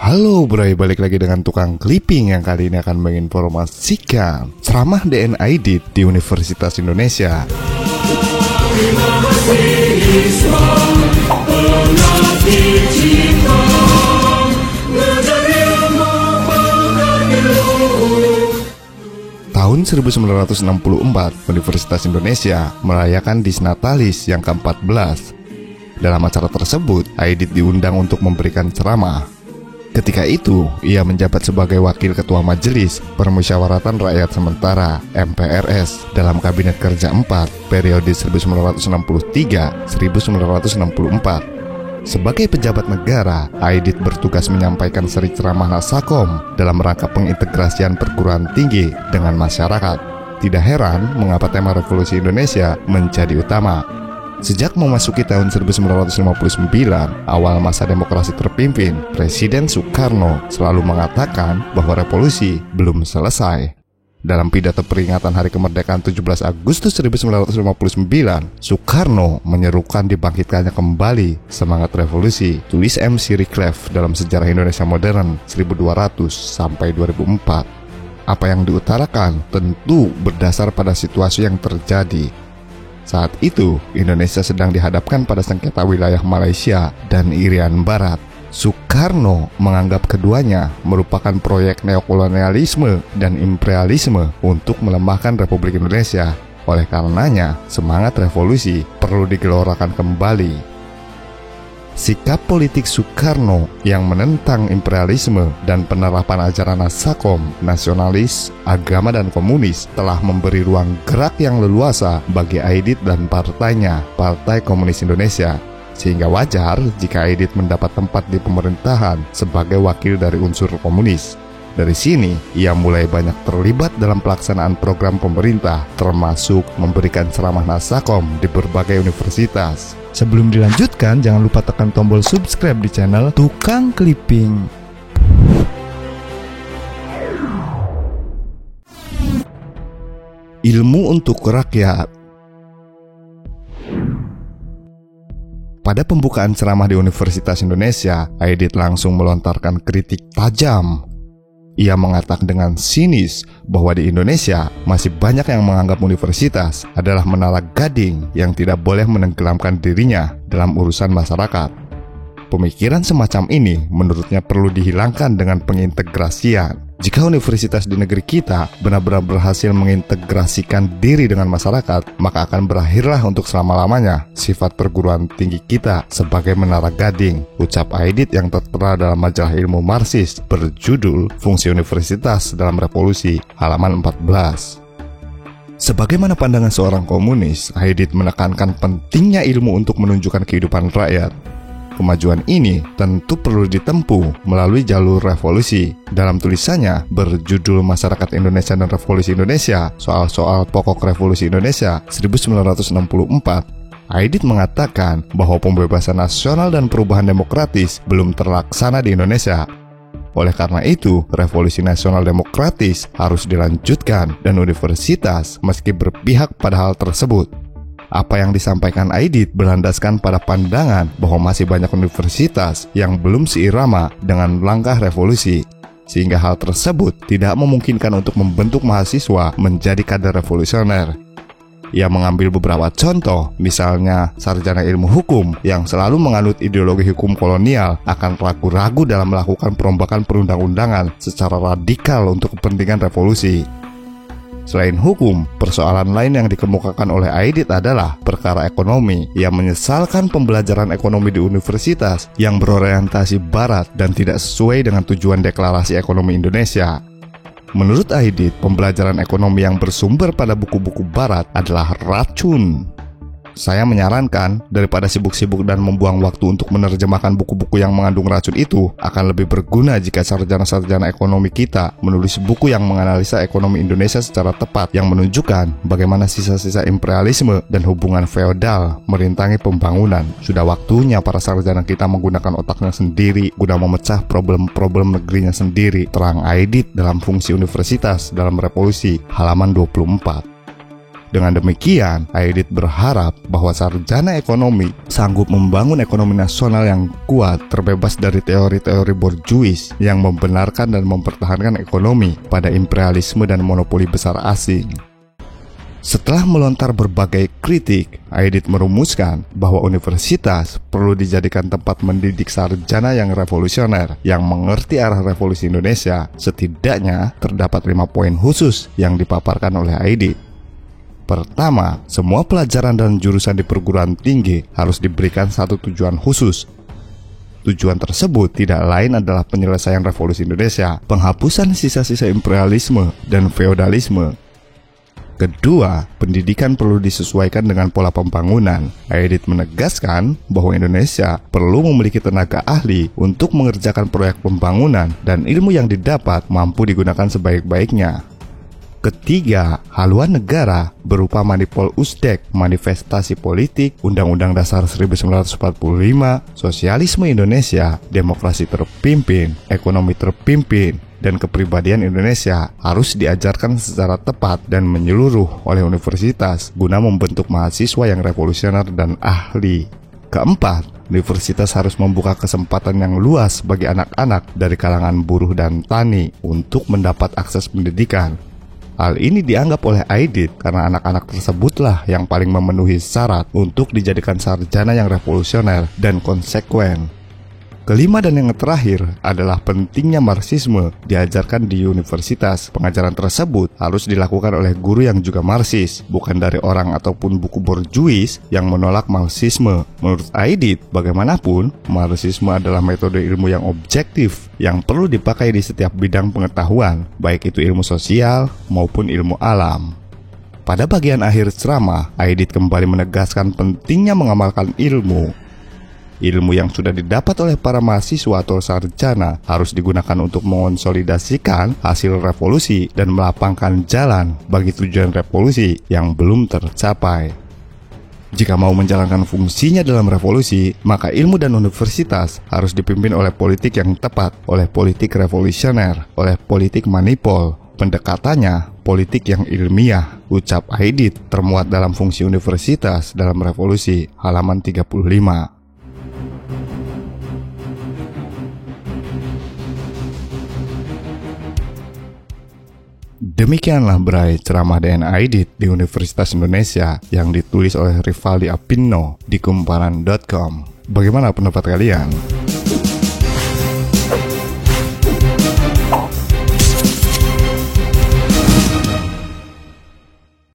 Halo Bray, balik lagi dengan tukang clipping yang kali ini akan menginformasikan ceramah DN Aidit di Universitas Indonesia. Tahun 1964, Universitas Indonesia merayakan Disnatalis yang ke-14. Dalam acara tersebut, Aidit diundang untuk memberikan ceramah. Ketika itu, ia menjabat sebagai Wakil Ketua Majelis Permusyawaratan Rakyat Sementara (MPRS) dalam Kabinet Kerja 4 periode 1963-1964. Sebagai pejabat negara, Aidit bertugas menyampaikan seri ceramah Nasakom dalam rangka pengintegrasian perguruan tinggi dengan masyarakat. Tidak heran mengapa tema Revolusi Indonesia menjadi utama. Sejak memasuki tahun 1959, awal masa demokrasi terpimpin, Presiden Soekarno selalu mengatakan bahwa revolusi belum selesai. Dalam pidato peringatan Hari Kemerdekaan 17 Agustus 1959, Soekarno menyerukan dibangkitkannya kembali semangat revolusi, tulis M. C. Reclef dalam Sejarah Indonesia Modern 1200-2004. Apa yang diutarakan tentu berdasar pada situasi yang terjadi. Saat itu, Indonesia sedang dihadapkan pada sengketa wilayah Malaysia dan Irian Barat. Soekarno menganggap keduanya merupakan proyek neokolonialisme dan imperialisme untuk melemahkan Republik Indonesia. Oleh karenanya, semangat revolusi perlu digelorakan kembali. Sikap politik Soekarno yang menentang imperialisme dan penerapan ajaran Nasakom, nasionalis, agama dan komunis telah memberi ruang gerak yang leluasa bagi Aidit dan partainya, Partai Komunis Indonesia. Sehingga wajar jika Aidit mendapat tempat di pemerintahan sebagai wakil dari unsur komunis. Dari sini, ia mulai banyak terlibat dalam pelaksanaan program pemerintah, termasuk memberikan ceramah Nasakom di berbagai universitas. Sebelum dilanjutkan, jangan lupa tekan tombol subscribe di channel Tukang Clipping. Ilmu untuk rakyat. Pada pembukaan ceramah di Universitas Indonesia, Aidit langsung melontarkan kritik tajam. Ia mengatakan dengan sinis bahwa di Indonesia masih banyak yang menganggap universitas adalah menara gading yang tidak boleh menenggelamkan dirinya dalam urusan masyarakat. Pemikiran semacam ini menurutnya perlu dihilangkan dengan pengintegrasian. Jika universitas di negeri kita benar-benar berhasil mengintegrasikan diri dengan masyarakat, maka akan berakhirlah untuk selama-lamanya sifat perguruan tinggi kita sebagai menara gading, ucap Aidit yang tertera dalam majalah ilmu Marxis berjudul Fungsi Universitas dalam Revolusi, halaman 14. Sebagaimana pandangan seorang komunis, Aidit menekankan pentingnya ilmu untuk menunjukkan kehidupan rakyat. Kemajuan ini tentu perlu ditempuh melalui jalur revolusi. Dalam tulisannya berjudul Masyarakat Indonesia dan Revolusi Indonesia, soal-soal pokok Revolusi Indonesia 1964, Aidit mengatakan bahwa pembebasan nasional dan perubahan demokratis belum terlaksana di Indonesia. Oleh karena itu, revolusi nasional demokratis harus dilanjutkan dan universitas meski berpihak pada hal tersebut. Apa yang disampaikan Aidit berlandaskan pada pandangan bahwa masih banyak universitas yang belum seirama dengan langkah revolusi, sehingga hal tersebut tidak memungkinkan untuk membentuk mahasiswa menjadi kader revolusioner. Ia mengambil beberapa contoh, misalnya sarjana ilmu hukum yang selalu menganut ideologi hukum kolonial akan ragu-ragu dalam melakukan perombakan perundang-undangan secara radikal untuk kepentingan revolusi. Selain hukum, persoalan lain yang dikemukakan oleh Aidit adalah perkara ekonomi. Ia menyesalkan pembelajaran ekonomi di universitas yang berorientasi barat dan tidak sesuai dengan tujuan Deklarasi Ekonomi Indonesia. Menurut Aidit, pembelajaran ekonomi yang bersumber pada buku-buku barat adalah racun. Saya menyarankan, daripada sibuk-sibuk dan membuang waktu untuk menerjemahkan buku-buku yang mengandung racun itu, akan lebih berguna jika sarjana-sarjana ekonomi kita menulis buku yang menganalisa ekonomi Indonesia secara tepat, yang menunjukkan bagaimana sisa-sisa imperialisme dan hubungan feodal merintangi pembangunan. Sudah waktunya para sarjana kita menggunakan otaknya sendiri guna memecah problem-problem negerinya sendiri, terang Aidit dalam Fungsi Universitas dalam Revolusi, halaman 24. Dengan demikian, Aidit berharap bahwa sarjana ekonomi sanggup membangun ekonomi nasional yang kuat, terbebas dari teori-teori borjuis yang membenarkan dan mempertahankan ekonomi pada imperialisme dan monopoli besar asing. Setelah melontar berbagai kritik, Aidit merumuskan bahwa universitas perlu dijadikan tempat mendidik sarjana yang revolusioner yang mengerti arah revolusi Indonesia. Setidaknya terdapat 5 poin khusus yang dipaparkan oleh Aidit. Pertama, semua pelajaran dan jurusan di perguruan tinggi harus diberikan satu tujuan khusus. Tujuan tersebut tidak lain adalah penyelesaian revolusi Indonesia, penghapusan sisa-sisa imperialisme dan feodalisme. Kedua, pendidikan perlu disesuaikan dengan pola pembangunan. Aidit menegaskan bahwa Indonesia perlu memiliki tenaga ahli untuk mengerjakan proyek pembangunan dan ilmu yang didapat mampu digunakan sebaik-baiknya. Ketiga, haluan negara berupa Manipol Usdek, manifestasi politik, Undang-Undang Dasar 1945, sosialisme Indonesia, demokrasi terpimpin, ekonomi terpimpin, dan kepribadian Indonesia harus diajarkan secara tepat dan menyeluruh oleh universitas guna membentuk mahasiswa yang revolusioner dan ahli. Keempat, universitas harus membuka kesempatan yang luas bagi anak-anak dari kalangan buruh dan tani untuk mendapat akses pendidikan. Hal ini dianggap oleh Aidit karena anak-anak tersebutlah yang paling memenuhi syarat untuk dijadikan sarjana yang revolusioner dan konsekuen. Kelima dan yang terakhir adalah pentingnya Marxisme diajarkan di universitas. Pengajaran tersebut harus dilakukan oleh guru yang juga Marxis, bukan dari orang ataupun buku borjuis yang menolak Marxisme. Menurut Aidit, bagaimanapun, Marxisme adalah metode ilmu yang objektif yang perlu dipakai di setiap bidang pengetahuan, baik itu ilmu sosial maupun ilmu alam. Pada bagian akhir ceramah, Aidit kembali menegaskan pentingnya mengamalkan ilmu. Ilmu yang sudah didapat oleh para mahasiswa atau sarjana harus digunakan untuk mengonsolidasikan hasil revolusi dan melapangkan jalan bagi tujuan revolusi yang belum tercapai. Jika mau menjalankan fungsinya dalam revolusi, maka ilmu dan universitas harus dipimpin oleh politik yang tepat, oleh politik revolusioner, oleh politik manipol. Pendekatannya politik yang ilmiah, ucap Aidit, termuat dalam fungsi universitas dalam revolusi, halaman 35. Demikianlah berai ceramah DN Aidit di Universitas Indonesia yang ditulis oleh Rivaldi Apinno di kumparan.com. Bagaimana pendapat kalian?